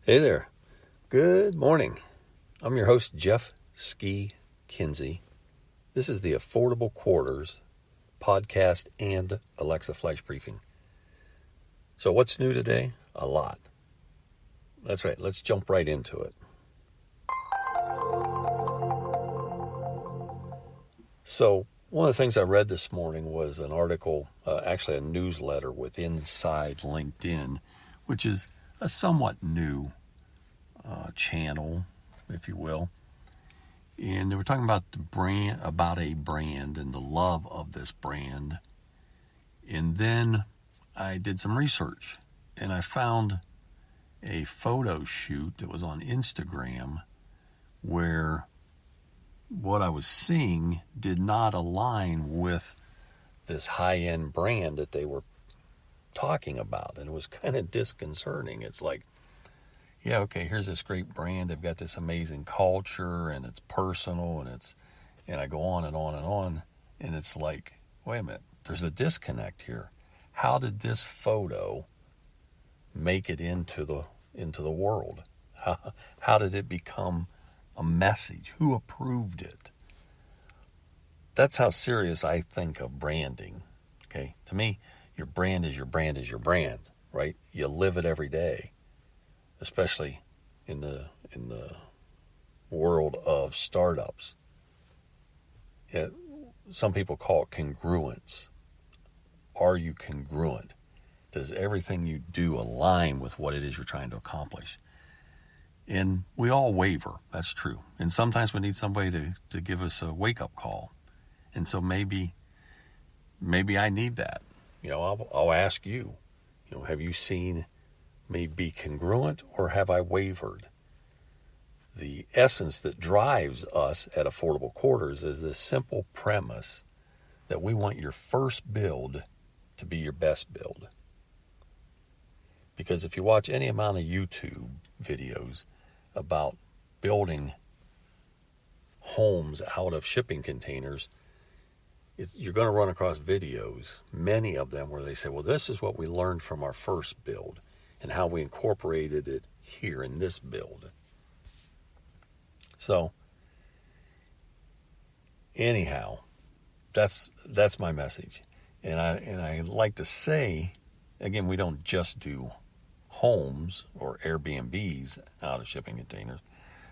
Hey there. Good morning. I'm your host, Jeff Ski Kinsey. This is the Affordable Quarters podcast and Alexa Flash Briefing. So what's new today? A lot. That's right. Let's jump right into it. So one of the things I read this morning was an article, actually a newsletter with Inside LinkedIn, which is a somewhat new channel, if you will. And they were talking about a brand and the love of this brand. And then I did some research and I found a photo shoot that was on Instagram where what I was seeing did not align with this high-end brand that they were talking about. And it was kind of disconcerting. It's like, yeah, okay, here's this great brand. They've got this amazing culture and it's personal and I go on and on and on. And it's like, wait a minute, there's a disconnect here. How did this photo make it into the world? How did it become a message? Who approved it? That's how serious I think of branding. Okay, to me, your brand is your brand is your brand, right? You live it every day, especially in the world of startups. Some people call it congruence. Are you congruent? Does everything you do align with what it is you're trying to accomplish? And we all waver, that's true. And sometimes we need somebody to give us a wake-up call. And so maybe I need that. I'll ask you, have you seen me be congruent or have I wavered? The essence that drives us at Affordable Quarters is this simple premise that we want your first build to be your best build. Because if you watch any amount of YouTube videos about building homes out of shipping containers, you're going to run across videos, many of them, where they say, well, this is what we learned from our first build and how we incorporated it here in this build. So, anyhow, that's my message. And I like to say, again, we don't just do homes or Airbnbs out of shipping containers.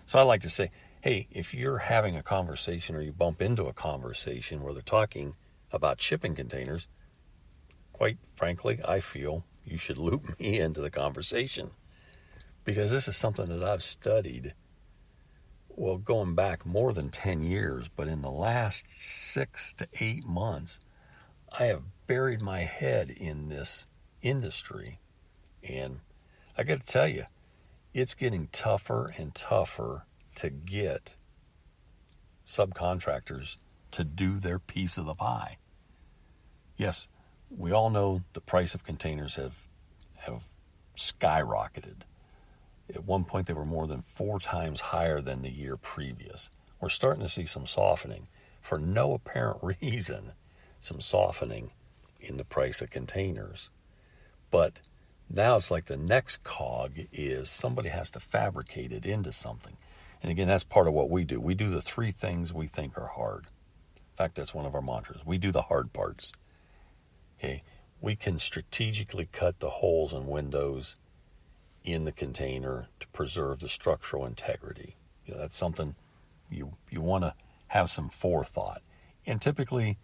So I like to say, hey, if you're having a conversation or you bump into a conversation where they're talking about shipping containers, quite frankly, I feel you should loop me into the conversation, because this is something that I've studied, well, going back more than 10 years, but in the last 6 to 8 months, I have buried my head in this industry. And I got to tell you, it's getting tougher and tougher to get subcontractors to do their piece of the pie. Yes, we all know the price of containers have skyrocketed. At one point, they were more than 4 times higher than the year previous. We're starting to see some softening. For no apparent reason, some softening in the price of containers. But now it's like the next cog is somebody has to fabricate it into something. And again, that's part of what we do. We do the 3 things we think are hard. In fact, that's one of our mantras. We do the hard parts. Okay, we can strategically cut the holes and windows in the container to preserve the structural integrity. That's something you want to have some forethought. And typically,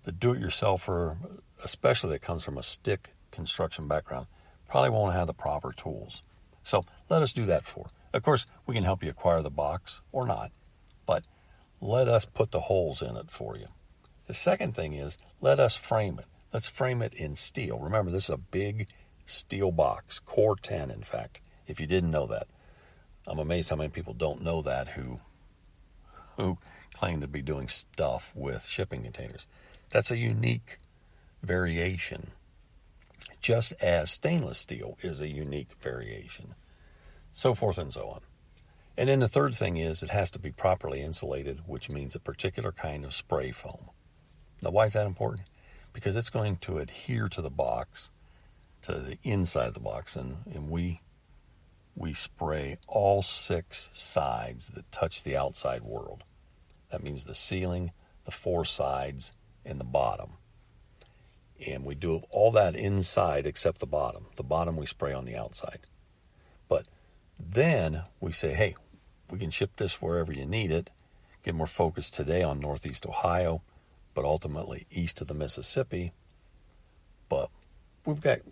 the do-it-yourselfer, especially that comes from a stick construction background, probably won't have the proper tools. So let us do that for. Of course, we can help you acquire the box or not, but let us put the holes in it for you. The second thing is, let us frame it. Let's frame it in steel. Remember, this is a big steel box, core 10, in fact, if you didn't know that. I'm amazed how many people don't know that who claim to be doing stuff with shipping containers. That's a unique variation, just as stainless steel is a unique variation, so forth and so on. And then the third thing is it has to be properly insulated, which means a particular kind of spray foam. Now, why is that important? Because it's going to adhere to the box, to the inside of the box, and we spray all 6 sides that touch the outside world. That means the ceiling, the 4 sides, and the bottom. And we do all that inside except the bottom. The bottom we spray on the outside. But then we say, hey, we can ship this wherever you need it. Get more focus today on Northeast Ohio, but ultimately east of the Mississippi. But we've got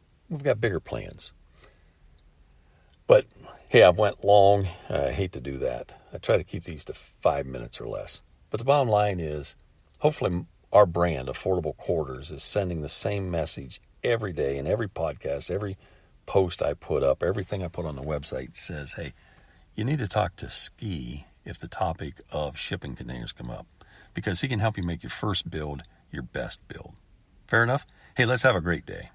bigger plans. But hey, I've went long. I hate to do that. I try to keep these to 5 minutes or less. But the bottom line is, hopefully our brand, Affordable Quarters, is sending the same message every day in every podcast, every post I put up, everything I put on the website says, hey, you need to talk to Ski if the topic of shipping containers come up, because he can help you make your first build your best build. Fair enough? Hey, let's have a great day.